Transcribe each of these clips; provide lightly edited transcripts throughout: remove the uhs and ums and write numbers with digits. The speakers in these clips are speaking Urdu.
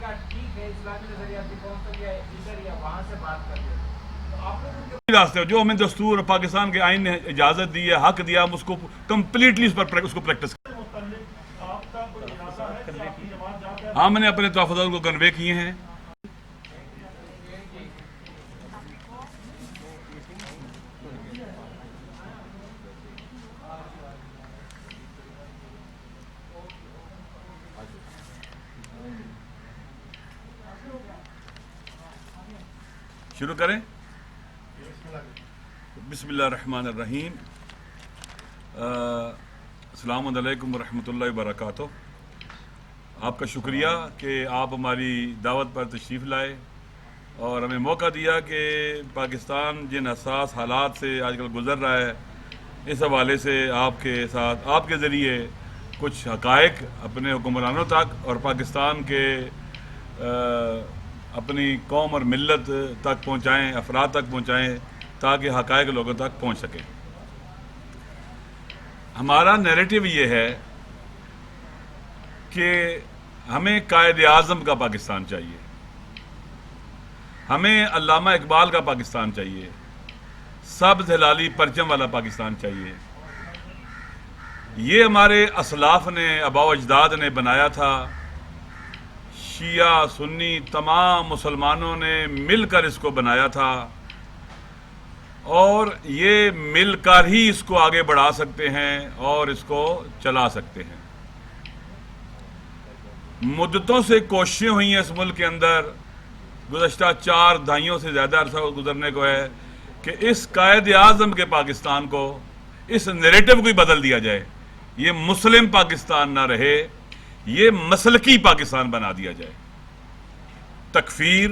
کیا ٹھیک ہے اسلامی نظریاتی قوم تو یہ ادھر یا وہاں سے بات کر رہے تو آپ لوگ راستے جو ہمیں دستور پاکستان کے آئین نے اجازت دی ہے، حق دیا، ہم اس کو کمپلیٹلی اس کو پریکٹس ہم نے اپنے تحفظات کو کنوے کیے ہیں. شروع کریں. بسم اللہ الرحمن الرحیم. السلام علیکم ورحمۃ اللہ وبرکاتہ. آپ کا شکریہ کہ آپ ہماری دعوت پر تشریف لائے اور ہمیں موقع دیا کہ پاکستان جن حساس حالات سے آج کل گزر رہا ہے اس حوالے سے آپ کے ساتھ آپ کے ذریعے کچھ حقائق اپنے حکمرانوں تک اور پاکستان کے اپنی قوم اور ملت تک پہنچائیں، افراد تک پہنچائیں تاکہ حقائق لوگوں تک پہنچ سکیں. ہمارا نیریٹو یہ ہے کہ ہمیں قائد اعظم کا پاکستان چاہیے، ہمیں علامہ اقبال کا پاکستان چاہیے، سبز ہلالی پرچم والا پاکستان چاہیے. یہ ہمارے اسلاف نے، آباء و اجداد نے بنایا تھا. شیعہ سنی تمام مسلمانوں نے مل کر اس کو بنایا تھا اور یہ مل کر ہی اس کو آگے بڑھا سکتے ہیں اور اس کو چلا سکتے ہیں. مدتوں سے کوششیں ہوئی ہیں اس ملک کے اندر، گزشتہ 4 دہائیوں سے زیادہ عرصہ گزرنے کو ہے کہ اس قائد اعظم کے پاکستان کو، اس نیریٹو کو ہی بدل دیا جائے. یہ مسلم پاکستان نہ رہے، یہ مسلکی پاکستان بنا دیا جائے. تکفیر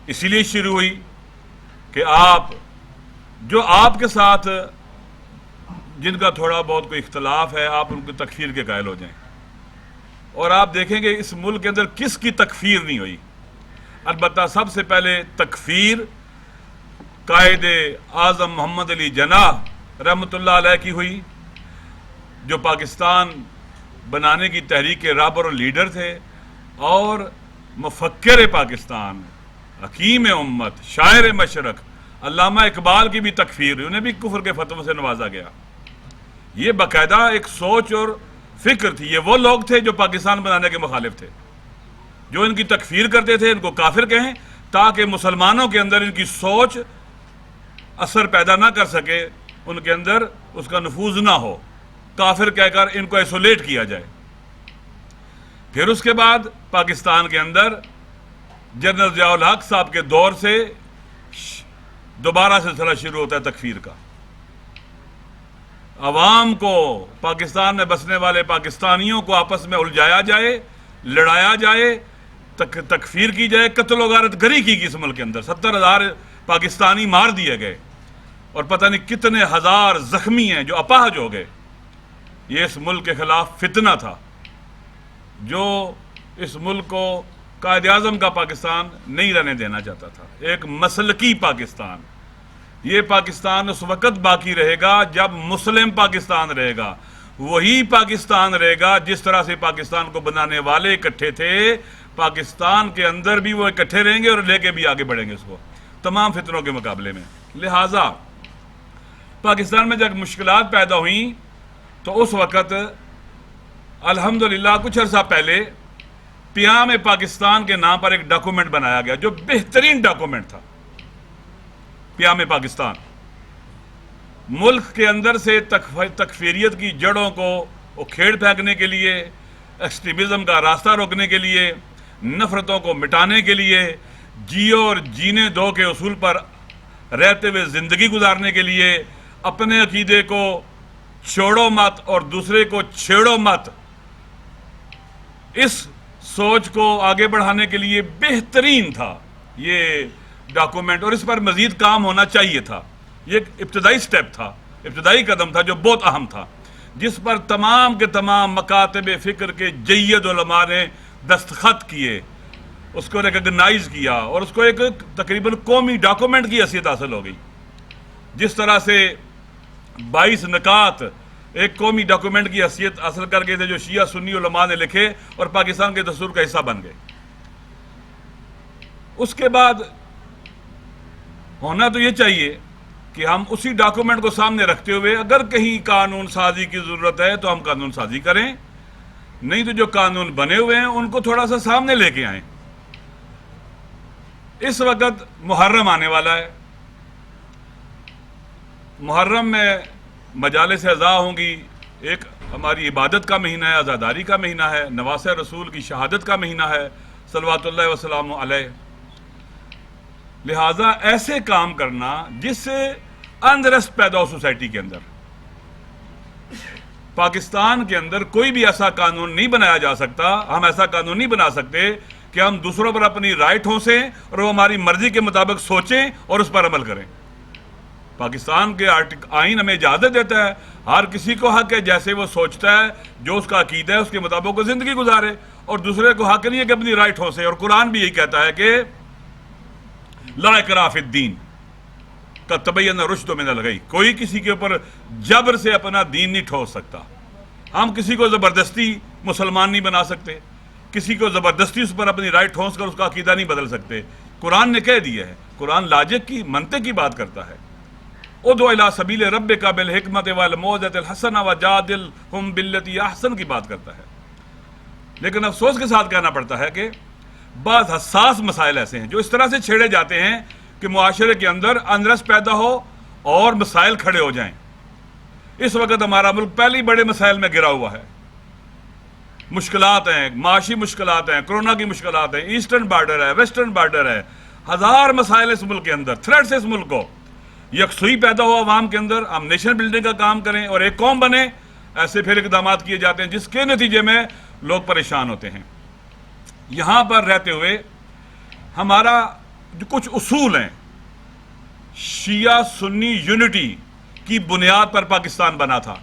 اسی لیے شروع ہوئی کہ آپ کے ساتھ جن کا تھوڑا بہت کوئی اختلاف ہے آپ ان کو تکفیر کے قائل ہو جائیں. اور آپ دیکھیں گے اس ملک کے اندر کس کی تکفیر نہیں ہوئی. البتہ سب سے پہلے تکفیر قائد اعظم محمد علی جناح رحمۃ اللہ علیہ کی ہوئی، جو پاکستان بنانے کی تحریک کے رہبر اور لیڈر تھے اور مفکر پاکستان، حکیم امت، شاعر مشرق علامہ اقبال کی بھی تکفیر ہوئی. انہیں بھی کفر کے فتووں سے نوازا گیا. یہ باقاعدہ ایک سوچ اور فکر تھی. یہ وہ لوگ تھے جو پاکستان بنانے کے مخالف تھے، جو ان کی تکفیر کرتے تھے، ان کو کافر کہیں تاکہ مسلمانوں کے اندر ان کی سوچ اثر پیدا نہ کر سکے، ان کے اندر اس کا نفوذ نہ ہو، کافر کہہ کر ان کو ایسولیٹ کیا جائے. پھر اس کے بعد پاکستان کے اندر جنرل ضیاء الحق صاحب کے دور سے دوبارہ سلسلہ شروع ہوتا ہے تکفیر کا. عوام کو، پاکستان میں بسنے والے پاکستانیوں کو آپس میں الجھایا جائے، لڑایا جائے، تکفیر کی جائے، قتل و غارت گری کی گئی. اس ملک کے اندر 70,000 پاکستانی مار دیے گئے اور پتہ نہیں کتنے ہزار زخمی ہیں جو اپاہج ہو گئے. یہ اس ملک کے خلاف فتنہ تھا جو اس ملک کو قائد اعظم کا پاکستان نہیں رہنے دینا چاہتا تھا. ایک مسلکی پاکستان. یہ پاکستان اس وقت باقی رہے گا جب مسلم پاکستان رہے گا. وہی پاکستان رہے گا جس طرح سے پاکستان کو بنانے والے اکٹھے تھے، پاکستان کے اندر بھی وہ اکٹھے رہیں گے اور لے کے بھی آگے بڑھیں گے اس کو تمام فتنوں کے مقابلے میں. لہٰذا پاکستان میں جب مشکلات پیدا ہوئیں تو اس وقت الحمدللہ کچھ عرصہ پہلے پیام پاکستان کے نام پر ایک ڈاکومنٹ بنایا گیا جو بہترین ڈاکومنٹ تھا. پیام پاکستان ملک کے اندر سے تکفیریت کی جڑوں کو اکھیڑ پھینکنے کے لیے، ایکسٹریمزم کا راستہ روکنے کے لیے، نفرتوں کو مٹانے کے لیے، جیو اور جینے دو کے اصول پر رہتے ہوئے زندگی گزارنے کے لیے، اپنے عقیدے کو چھوڑو مت اور دوسرے کو چھیڑو مت، اس سوچ کو آگے بڑھانے کے لیے بہترین تھا یہ ڈاکومنٹ. اور اس پر مزید کام ہونا چاہیے تھا. یہ ایک ابتدائی سٹیپ تھا، ابتدائی قدم تھا جو بہت اہم تھا، جس پر تمام کے تمام مکاتب فکر کے جید علماء نے دستخط کیے، اس کو ریکگنائز کیا اور اس کو ایک تقریباً قومی ڈاکومنٹ کی حیثیت حاصل ہو گئی. جس طرح سے 22 نکات ایک قومی ڈاکومنٹ کی حیثیت حاصل کر گئے تھے جو شیعہ سنی علماء نے لکھے اور پاکستان کے دستور کا حصہ بن گئے. اس کے بعد ہونا تو یہ چاہیے کہ ہم اسی ڈاکومنٹ کو سامنے رکھتے ہوئے اگر کہیں قانون سازی کی ضرورت ہے تو ہم قانون سازی کریں، نہیں تو جو قانون بنے ہوئے ہیں ان کو تھوڑا سا سامنے لے کے آئیں۔ اس وقت محرم آنے والا ہے، محرم میں مجالس اعزاء ہوں گی، ایک ہماری عبادت کا مہینہ ہے، عزاداری کا مہینہ ہے، نواسہ رسول کی شہادت کا مہینہ ہے صلوات اللہ وسلام علیہ، لہٰذا ایسے کام کرنا جس سے انرسٹ پیدا ہو سوسائٹی کے اندر۔ پاکستان کے اندر کوئی بھی ایسا قانون نہیں بنایا جا سکتا، ہم ایسا قانون نہیں بنا سکتے کہ ہم دوسروں پر اپنی رائٹ ٹھونسیں اور وہ ہماری مرضی کے مطابق سوچیں اور اس پر عمل کریں۔ پاکستان کے آئین ہمیں اجازت دیتا ہے ہر کسی کو حق ہے جیسے وہ سوچتا ہے، جو اس کا عقیدہ ہے اس کے مطابق وہ زندگی گزارے، اور دوسرے کو حق نہیں ہے کہ اپنی رائٹ ٹھونسے۔ اور قرآن بھی یہی کہتا ہے کہ لا اکراہ فی الدین قد تبین الرشد من الغی، کوئی کسی کے اوپر جبر سے اپنا دین نہیں ٹھوس سکتا۔ ہم کسی کو زبردستی مسلمان نہیں بنا سکتے، کسی کو زبردستی اس پر اپنی رائٹ ٹھونس کر اس کا عقیدہ نہیں بدل سکتے۔ قرآن نے کہہ دیا ہے، قرآن لاجک کی منطق کی بات کرتا ہے، ادعو الی سبیل ربک بالحکمت والموعظۃ الحسنہ وجادلہم باللتی احسن کی بات کرتا ہے۔ لیکن افسوس کے ساتھ کہنا پڑتا ہے کہ بعض حساس مسائل ایسے ہیں جو اس طرح سے چھیڑے جاتے ہیں کہ معاشرے کے اندر انرس پیدا ہو اور مسائل کھڑے ہو جائیں۔ اس وقت ہمارا ملک پہلے بڑے مسائل میں گرا ہوا ہے، مشکلات ہیں، معاشی مشکلات ہیں، کرونا کی مشکلات ہیں، ایسٹرن بارڈر ہے، ویسٹرن بارڈر ہے، ہزار مسائل اس ملک کے اندر، تھریٹس اس ملک کو۔ یکسوئی پیدا ہو عوام کے اندر، ہم نیشن بلڈنگ کا کام کریں اور ایک قوم بنے، ایسے پھر اقدامات کیے جاتے ہیں جس کے نتیجے میں لوگ پریشان ہوتے ہیں۔ یہاں پر رہتے ہوئے ہمارا جو کچھ اصول ہیں، شیعہ سنی یونٹی کی بنیاد پر پاکستان بنا تھا،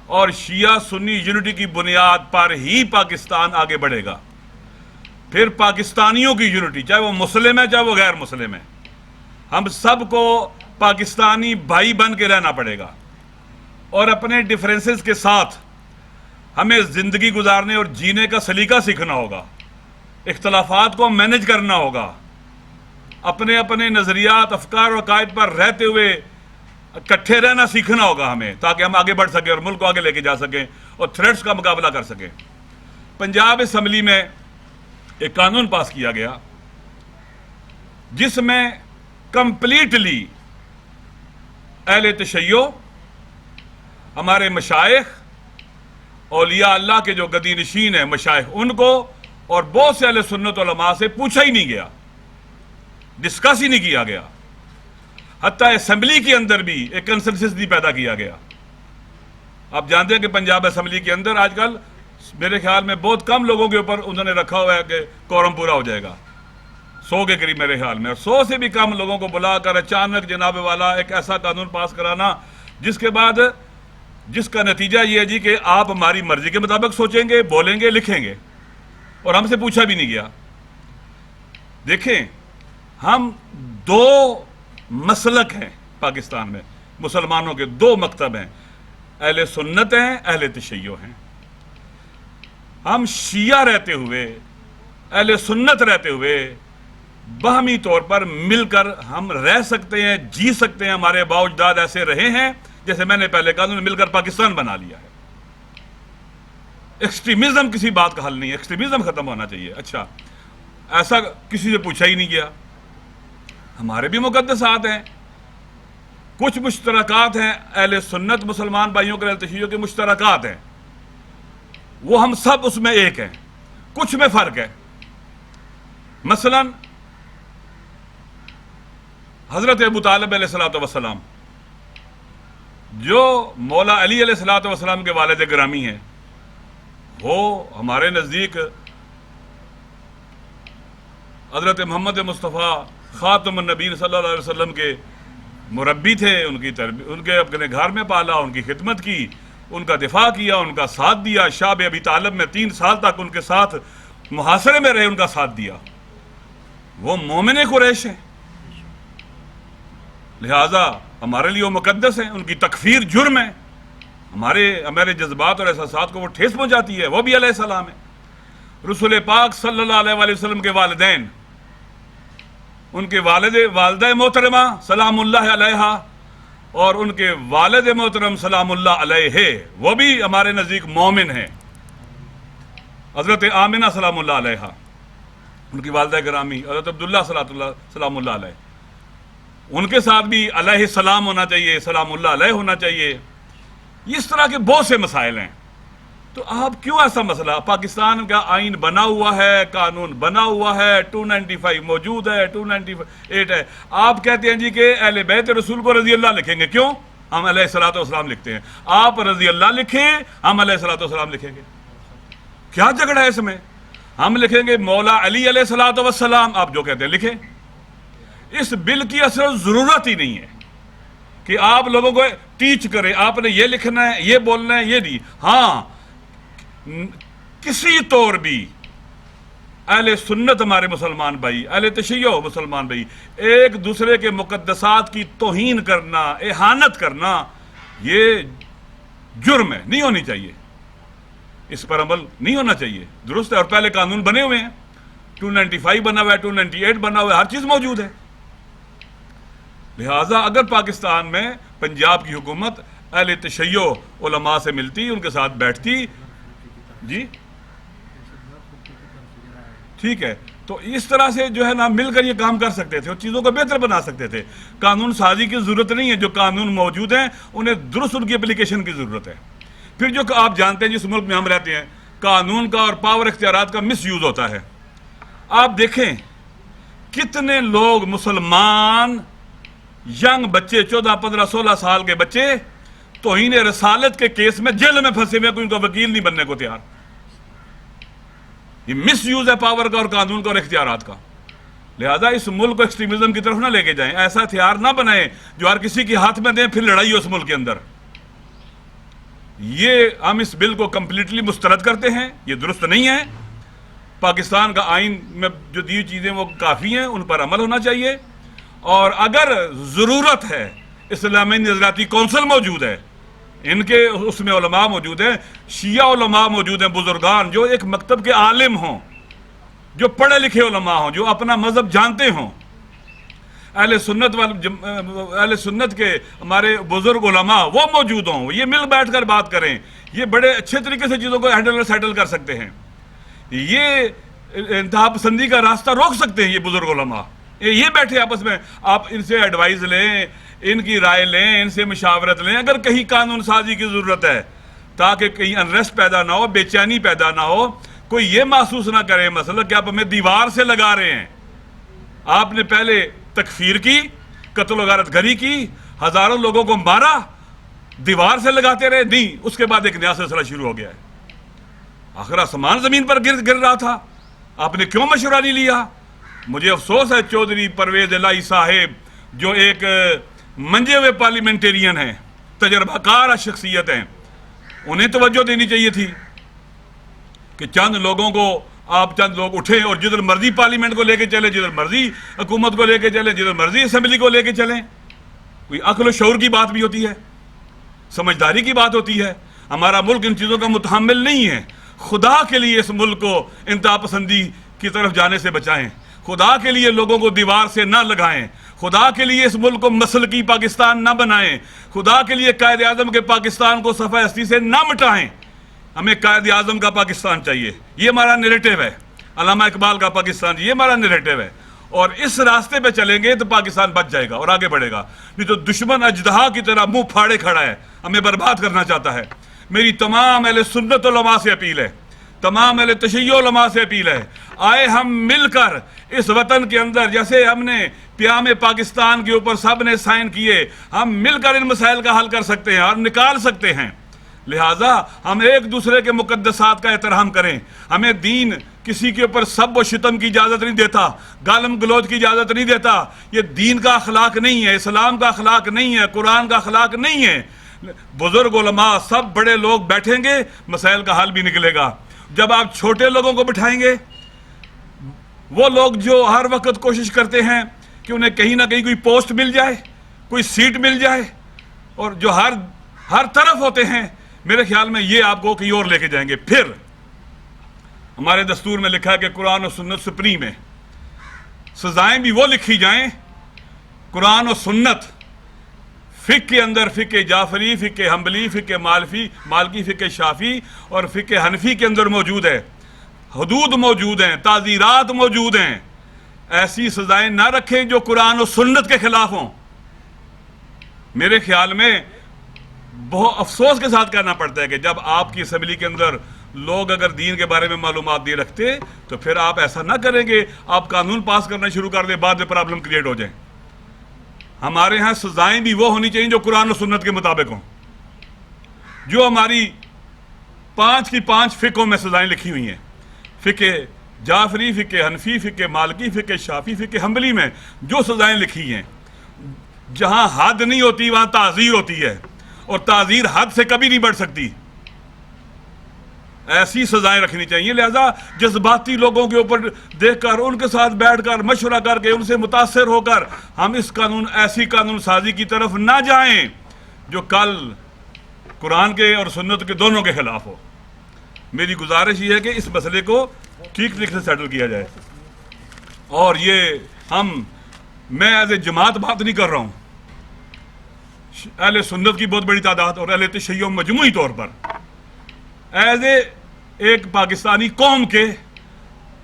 اور شیعہ سنی یونٹی کی بنیاد پر ہی پاکستان آگے بڑھے گا۔ پھر پاکستانیوں کی یونٹی، چاہے وہ مسلم ہے چاہے وہ غیر مسلم ہے، ہم سب کو پاکستانی بھائی بن کے رہنا پڑے گا، اور اپنے ڈیفرنسز کے ساتھ ہمیں زندگی گزارنے اور جینے کا سلیقہ سیکھنا ہوگا، اختلافات کو مینج کرنا ہوگا، اپنے اپنے نظریات، افکار اور عقائد پر رہتے ہوئے اکٹھے رہنا سیکھنا ہوگا ہمیں، تاکہ ہم آگے بڑھ سکیں اور ملک کو آگے لے کے جا سکیں اور تھریٹس کا مقابلہ کر سکیں۔ پنجاب اسمبلی میں ایک قانون پاس کیا گیا جس میں کمپلیٹلی اہل تشیع، ہمارے مشائخ، اولیاء اللہ کے جو گدی نشین ہیں مشائخ، ان کو اور بہت سے اہل سنت علماء سے پوچھا ہی نہیں گیا، ڈسکس ہی نہیں کیا گیا، حتیٰ اسمبلی کے اندر بھی ایک کنسنسس نہیں پیدا کیا گیا۔ آپ جانتے ہیں کہ پنجاب اسمبلی کے اندر آج کل میرے خیال میں بہت کم لوگوں کے اوپر انہوں نے رکھا ہوا ہے کہ کورم پورا ہو جائے گا، 100 کے قریب میرے خیال میں، اور 100 سے بھی کم لوگوں کو بلا کر اچانک جناب والا ایک ایسا قانون پاس کرانا جس کے بعد جس کا نتیجہ یہ ہے جی کہ آپ ہماری مرضی کے مطابق سوچیں گے، بولیں گے، لکھیں گے، اور ہم سے پوچھا بھی نہیں گیا۔ دیکھیں، ہم دو مسلک ہیں پاکستان میں، مسلمانوں کے دو مکتب ہیں، اہل سنت ہیں، اہل تشیع ہیں۔ ہم شیعہ رہتے ہوئے، اہل سنت رہتے ہوئے باہمی طور پر مل کر ہم رہ سکتے ہیں، جی سکتے ہیں، ہمارے آباء و اجداد ایسے رہے ہیں، جیسے میں نے پہلے کہا، انہوں نے مل کر پاکستان بنا لیا ہے۔ ایکسٹریمزم کسی بات کا حل نہیں ہے، ایکسٹریمزم ختم ہونا چاہیے۔ اچھا، ایسا کسی سے پوچھا ہی نہیں گیا۔ ہمارے بھی مقدسات ہیں، کچھ مشترکات ہیں، اہل سنت مسلمان بھائیوں کے، اہل تشیع کے مشترکات ہیں، وہ ہم سب اس میں ایک ہیں، کچھ میں فرق ہے۔ مثلا حضرت ابو طالب علیہ السلام جو مولا علی علیہ السلام کے والد گرامی ہیں، وہ ہمارے نزدیک حضرت محمد مصطفیٰ خاتم النبی صلی اللہ علیہ وسلم کے مربی تھے، ان کے اپنے گھر میں پالا، ان کی خدمت کی، ان کا دفاع کیا، ان کا ساتھ دیا، شاب ابی طالب میں 3 سال تک ان کے ساتھ محاصرے میں رہے، ان کا ساتھ دیا۔ وہ مومن قریش ہیں، لہٰذا ہمارے لیے وہ مقدس ہیں، ان کی تکفیر جرم ہے، ہمارے جذبات اور احساسات کو وہ ٹھیس پہنچاتی ہے۔ وہ بھی علیہ السلام ہے۔ رسول پاک صلی اللہ علیہ وسلم کے والدین ان کے والدہ محترمہ سلام اللہ علیہا اور ان کے والد محترم سلام اللہ علیہ، وہ بھی ہمارے نزدیک مومن ہیں. حضرت آمنہ سلام اللہ علیہا، ان کی والدہ گرامی حضرت عبداللہ سلام اللہ علیہ، ان کے ساتھ بھی علیہ السلام ہونا چاہیے، سلام اللہ علیہ ہونا چاہیے. اس طرح کے بہت سے مسائل ہیں. تو آپ کیوں ایسا مسئلہ؟ پاکستان کا آئین بنا ہوا ہے، قانون بنا ہوا ہے، 295 موجود ہے، 298 ہے. آپ کہتے ہیں جی کہ اہل بیت رسول کو رضی اللہ لکھیں گے. کیوں؟ ہم علیہ الصلوۃ والسلام لکھتے ہیں. آپ رضی اللہ لکھیں، ہم علیہ الصلوۃ والسلام لکھیں گے. کیا جھگڑا ہے اس میں؟ ہم لکھیں گے مولا علی علیہ الصلوۃ والسلام، آپ جو کہتے ہیں لکھیں. اس بل کی اصل ضرورت ہی نہیں ہے کہ آپ لوگوں کو ٹیچ کریں، آپ نے یہ لکھنا ہے، یہ بولنا ہے، یہ نہیں. ہاں، کسی طور بھی اہل سنت ہمارے مسلمان بھائی، اہل تشیع مسلمان بھائی، ایک دوسرے کے مقدسات کی توہین کرنا، اہانت کرنا، یہ جرم ہے، نہیں ہونی چاہیے. اس پر عمل نہیں ہونا چاہیے. درست ہے. اور پہلے قانون بنے ہوئے ہیں، 295 بنا ہوا ہے، 298 بنا ہوا ہے، ہر چیز موجود ہے. لہٰذا اگر پاکستان میں پنجاب کی حکومت اہل تشیع علماء سے ملتی، ان کے ساتھ بیٹھتی، جی ٹھیک ہے، تو اس طرح سے جو ہے نا مل کر یہ کام کر سکتے تھے اور چیزوں کو بہتر بنا سکتے تھے. قانون سازی کی ضرورت نہیں ہے. جو قانون موجود ہیں انہیں درست ان کی اپلیکیشن کی ضرورت ہے. پھر جو آپ جانتے ہیں جس ملک میں ہم رہتے ہیں، قانون کا اور پاور اختیارات کا مس یوز ہوتا ہے. آپ دیکھیں کتنے لوگ مسلمان ینگ بچے، 14 15 16 سال کے بچے توہین رسالت کے کیس میں جیل میں پھنسے ہوئے، کوئی ان کا وکیل نہیں بننے کو تیار. یہ مس یوز ہے پاور کا اور قانون کا اور اختیارات کا. لہذا اس ملک کو ایکسٹریمزم کی طرف نہ لے کے جائیں. ایسا ہتھیار نہ بنائیں جو ہر کسی کے ہاتھ میں دیں پھر لڑائی ہو اس ملک کے اندر. یہ ہم اس بل کو کمپلیٹلی مسترد کرتے ہیں. یہ درست نہیں ہے. پاکستان کا آئین میں جو دی چیزیں وہ کافی ہیں، ان پر عمل ہونا چاہیے. اور اگر ضرورت ہے، اسلامی نظریاتی کونسل موجود ہے، ان کے اس میں علماء موجود ہیں، شیعہ علماء موجود ہیں، بزرگان جو ایک مکتب کے عالم ہوں، جو پڑھے لکھے علماء ہوں، جو اپنا مذہب جانتے ہوں. اہل سنت کے ہمارے بزرگ علماء وہ موجود ہوں، یہ مل بیٹھ کر بات کریں. یہ بڑے اچھے طریقے سے چیزوں کو ہینڈل اور سیٹل کر سکتے ہیں. یہ انتہا پسندی کا راستہ روک سکتے ہیں یہ بزرگ علماء. یہ بیٹھے آپس میں، آپ ان سے ایڈوائز لیں، ان کی رائے لیں، ان سے مشاورت لیں. اگر کہیں قانون سازی کی ضرورت ہے تاکہ کہیں انریسٹ پیدا نہ ہو، بے چینی پیدا نہ ہو، کوئی یہ محسوس نہ کرے مثلا کہ آپ ہمیں دیوار سے لگا رہے ہیں. آپ نے پہلے تکفیر کی، قتل و غارت گری کی، ہزاروں لوگوں کو مارا، دیوار سے لگاتے رہے. نہیں، اس کے بعد ایک نیا سلسلہ شروع ہو گیا ہے. آخر آسمان زمین پر گر رہا تھا، آپ نے کیوں مشورہ نہیں لیا؟ مجھے افسوس ہے چودھری پرویز الہی صاحب جو ایک منجے ہوئے پارلیمنٹیرین ہیں، تجربہ کار شخصیت ہیں، انہیں توجہ دینی چاہیے تھی کہ چند لوگوں کو آپ چند لوگ اٹھیں اور جدھر مرضی پارلیمنٹ کو لے کے چلیں، جدھر مرضی حکومت کو لے کے چلیں، جدھر مرضی اسمبلی کو لے کے چلیں. کوئی عقل و شعور کی بات بھی ہوتی ہے، سمجھداری کی بات ہوتی ہے. ہمارا ملک ان چیزوں کا متحمل نہیں ہے. خدا کے لیے اس ملک کو انتہا پسندی کی طرف جانے سے بچائیں. خدا کے لیے لوگوں کو دیوار سے نہ لگائیں. خدا کے لیے اس ملک کو مسلکی پاکستان نہ بنائیں. خدا کے لیے قائد اعظم کے پاکستان کو صفحہ ہستی سے نہ مٹائیں. ہمیں قائد اعظم کا پاکستان چاہیے. یہ ہمارا نیریٹو ہے. علامہ اقبال کا پاکستان، یہ ہمارا نیریٹو ہے. اور اس راستے پہ چلیں گے تو پاکستان بچ جائے گا اور آگے بڑھے گا. نہیں تو دشمن اژدہا کی طرح منہ پھاڑے کھڑا ہے، ہمیں برباد کرنا چاہتا ہے. میری تمام اہل سنت علماء سے اپیل ہے، تمام اہل تشیع علماء سے اپیل ہے، آئے ہم مل کر اس وطن کے اندر جیسے ہم نے پیام پاکستان کے اوپر سب نے سائن کیے، ہم مل کر ان مسائل کا حل کر سکتے ہیں اور نکال سکتے ہیں. لہٰذا ہم ایک دوسرے کے مقدسات کا احترام کریں. ہمیں دین کسی کے اوپر سب و شتم کی اجازت نہیں دیتا، گالم گلوچ کی اجازت نہیں دیتا. یہ دین کا اخلاق نہیں ہے، اسلام کا اخلاق نہیں ہے، قرآن کا اخلاق نہیں ہے. بزرگ علماء سب بڑے لوگ بیٹھیں گے، مسائل کا حل بھی نکلے گا. جب آپ چھوٹے لوگوں کو بٹھائیں گے، وہ لوگ جو ہر وقت کوشش کرتے ہیں کہ انہیں کہیں نہ کہیں کوئی پوسٹ مل جائے، کوئی سیٹ مل جائے، اور جو ہر طرف ہوتے ہیں، میرے خیال میں یہ آپ کو کہیں اور لے کے جائیں گے. پھر ہمارے دستور میں لکھا ہے کہ قرآن و سنت سپریم ہے. سزائیں بھی وہ لکھی جائیں قرآن و سنت، فقہ کے اندر فقہ جعفری، فقہ حنبلی، فقہ مالکی، فقہ شافی اور فقہ حنفی کے اندر موجود ہے، حدود موجود ہیں، تعزیرات موجود ہیں. ایسی سزائیں نہ رکھیں جو قرآن و سنت کے خلاف ہوں. میرے خیال میں بہت افسوس کے ساتھ کہنا پڑتا ہے کہ جب آپ کی اسمبلی کے اندر لوگ اگر دین کے بارے میں معلومات نہیں رکھتے تو پھر آپ ایسا نہ کریں کہ آپ قانون پاس کرنا شروع کر دیں، بعد میں پرابلم کریٹ ہو جائیں. ہمارے ہاں سزائیں بھی وہ ہونی چاہیے جو قرآن و سنت کے مطابق ہوں. جو ہماری 5 کی 5 فقہوں میں سزائیں لکھی ہوئی ہیں، فقہ جعفری، فقہ حنفی، فقہ مالکی، فقہ شافی، فقہ حنبلی میں جو سزائیں لکھی ہیں، جہاں حد نہیں ہوتی وہاں تعزیر ہوتی ہے، اور تعزیر حد سے کبھی نہیں بڑھ سکتی. ایسی سزائیں رکھنی چاہیے. لہذا جذباتی لوگوں کے اوپر دیکھ کر، ان کے ساتھ بیٹھ کر مشورہ کر کے، ان سے متاثر ہو کر ہم ایسی قانون سازی کی طرف نہ جائیں جو کل قرآن کے اور سنت کے دونوں کے خلاف ہو. میری گزارش یہ ہے کہ اس مسئلے کو ٹھیک طریقے سے سیٹل کیا جائے. اور یہ میں ایز اے جماعت بات نہیں کر رہا ہوں، اہل سنت کی بہت بڑی تعداد اور اہل تشیع مجموعی طور پر ایز اے ایک پاکستانی قوم کے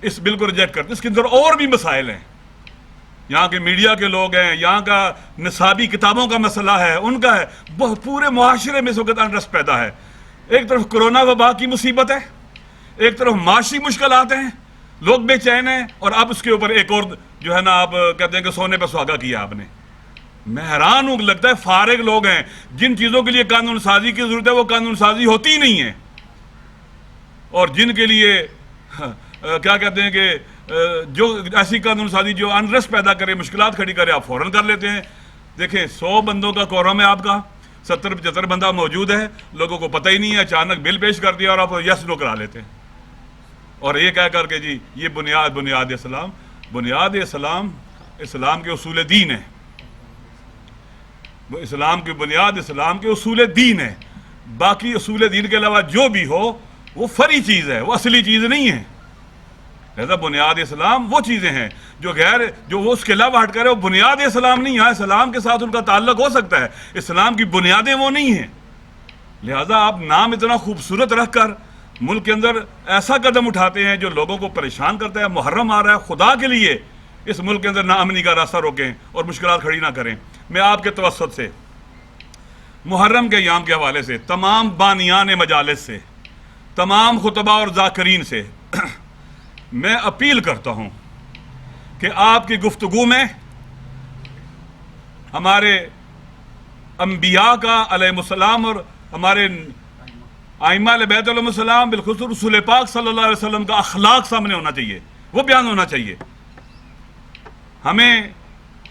اس بل کو ریجیکٹ کرتے. اس کے اندر اور بھی مسائل ہیں. یہاں کے میڈیا کے لوگ ہیں، یہاں کا نصابی کتابوں کا مسئلہ ہے، ان کا ہے. پورے معاشرے میں اس وقت انرسٹ پیدا ہے. ایک طرف کرونا وبا کی مصیبت ہے، ایک طرف معاشی مشکلات ہیں، لوگ بے چین ہیں، اور اب اس کے اوپر ایک اور جو ہے نا آپ کہتے ہیں کہ سونے پہ سہاگا کیا آپ نے. میں حیران ہوں، لگتا ہے فارغ لوگ ہیں. جن چیزوں کے لیے قانون سازی کی ضرورت ہے وہ قانون سازی ہوتی ہی نہیں ہے، اور جن کے لیے کیا کہتے ہیں کہ جو ایسی قانون سازی جو انرسٹ پیدا کرے، مشکلات کھڑی کرے، آپ فوراً کر لیتے ہیں. دیکھیں 100 بندوں کا کورم ہے آپ کا، 70-75 بندہ موجود ہے، لوگوں کو پتہ ہی نہیں ہے، اچانک بل پیش کر دیا اور آپ یس نو کرا لیتے ہیں. اور یہ کہہ کر کے جی یہ بنیاد اسلام اسلام کے اصول دین ہے. اسلام کی بنیاد اسلام کے اصول دین ہے. باقی اصول دین کے علاوہ جو بھی ہو وہ فری چیز ہے، وہ اصلی چیز نہیں ہے. لہذا بنیاد اسلام وہ چیزیں ہیں جو وہ اس کے علاوہ ہٹ کرے، وہ بنیاد اسلام نہیں ہے. اسلام کے ساتھ ان کا تعلق ہو سکتا ہے، اسلام کی بنیادیں وہ نہیں ہیں. لہذا آپ نام اتنا خوبصورت رکھ کر ملک کے اندر ایسا قدم اٹھاتے ہیں جو لوگوں کو پریشان کرتا ہے. محرم آ رہا ہے، خدا کے لیے اس ملک کے اندر ناامنی کا راستہ روکیں اور مشکلات کھڑی نہ کریں. میں آپ کے توسط سے محرم کے ایام کے حوالے سے تمام بانیان مجالس سے، تمام خطبہ اور ذاکرین سے میں اپیل کرتا ہوں کہ آپ کی گفتگو میں ہمارے انبیاء کا علیہ السلام اور ہمارے ائمہ علیہ بیت علیہ السلام بالخصوص رسول پاک صلی اللہ علیہ وسلم کا اخلاق سامنے ہونا چاہیے، وہ بیان ہونا چاہیے.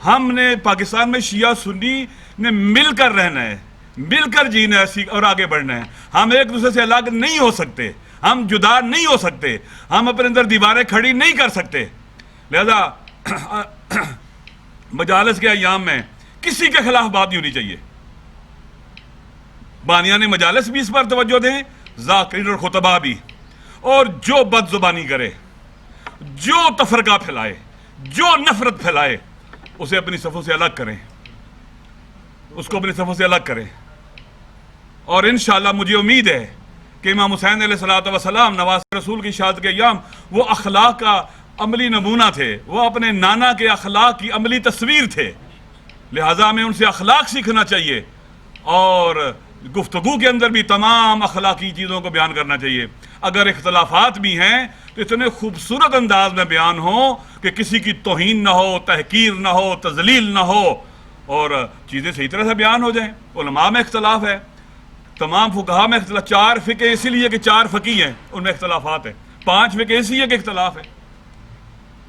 ہم نے پاکستان میں شیعہ سنی نے مل کر رہنا ہے، مل کر جینا ہے اور آگے بڑھنا ہے. ہم ایک دوسرے سے الگ نہیں ہو سکتے، ہم جدا نہیں ہو سکتے، ہم اپنے اندر دیواریں کھڑی نہیں کر سکتے. لہذا مجالس کے ایام میں کسی کے خلاف بات نہیں ہونی چاہیے. بانیان مجالس بھی اس پر توجہ دیں، ذاکرین اور خطبہ بھی. اور جو بد زبانی کرے، جو تفرقہ پھیلائے، جو نفرت پھیلائے، اسے اپنی صفوں سے الگ کریں، اس کو اپنی صفوں سے الگ کریں. اور انشاءاللہ مجھے امید ہے کہ امام حسین علیہ السلام نواسہ رسول کی شہادت کے ایام وہ اخلاق کا عملی نمونہ تھے، وہ اپنے نانا کے اخلاق کی عملی تصویر تھے. لہٰذا ہمیں ان سے اخلاق سیکھنا چاہیے اور گفتگو کے اندر بھی تمام اخلاقی چیزوں کو بیان کرنا چاہیے. اگر اختلافات بھی ہیں تو اتنے خوبصورت انداز میں بیان ہو کہ کسی کی توہین نہ ہو، تحقیر نہ ہو، تذلیل نہ ہو، اور چیزیں صحیح طرح سے بیان ہو جائیں. علماء میں اختلاف ہے، تمام فقہا میں اختلاف. 4 فقہ اسی لیے کہ 4 فقی ہیں، ان میں اختلافات ہیں. 5 فقہ اسی لیے کہ اختلاف ہے،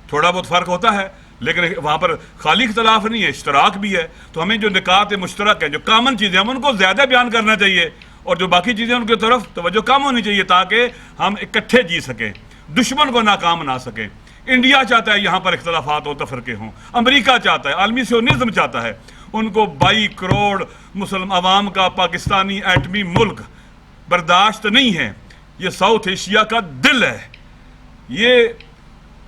تھوڑا بہت فرق ہوتا ہے، لیکن وہاں پر خالی اختلاف نہیں ہے، اشتراک بھی ہے. تو ہمیں جو نکات مشترک ہیں، جو کامن چیزیں، ہم ان کو زیادہ بیان کرنا چاہیے، اور جو باقی چیزیں ان کی طرف توجہ کم ہونی چاہیے تاکہ ہم اکٹھے جی سکیں، دشمن کو ناکام بنا سکیں. انڈیا چاہتا ہے یہاں پر اختلافات ہو، تفرقے ہوں. امریکہ چاہتا ہے، عالمی سیونزم چاہتا ہے. ان کو 22 کروڑ مسلم عوام کا پاکستانی ایٹمی ملک برداشت نہیں ہے. یہ ساؤتھ ایشیا کا دل ہے. یہ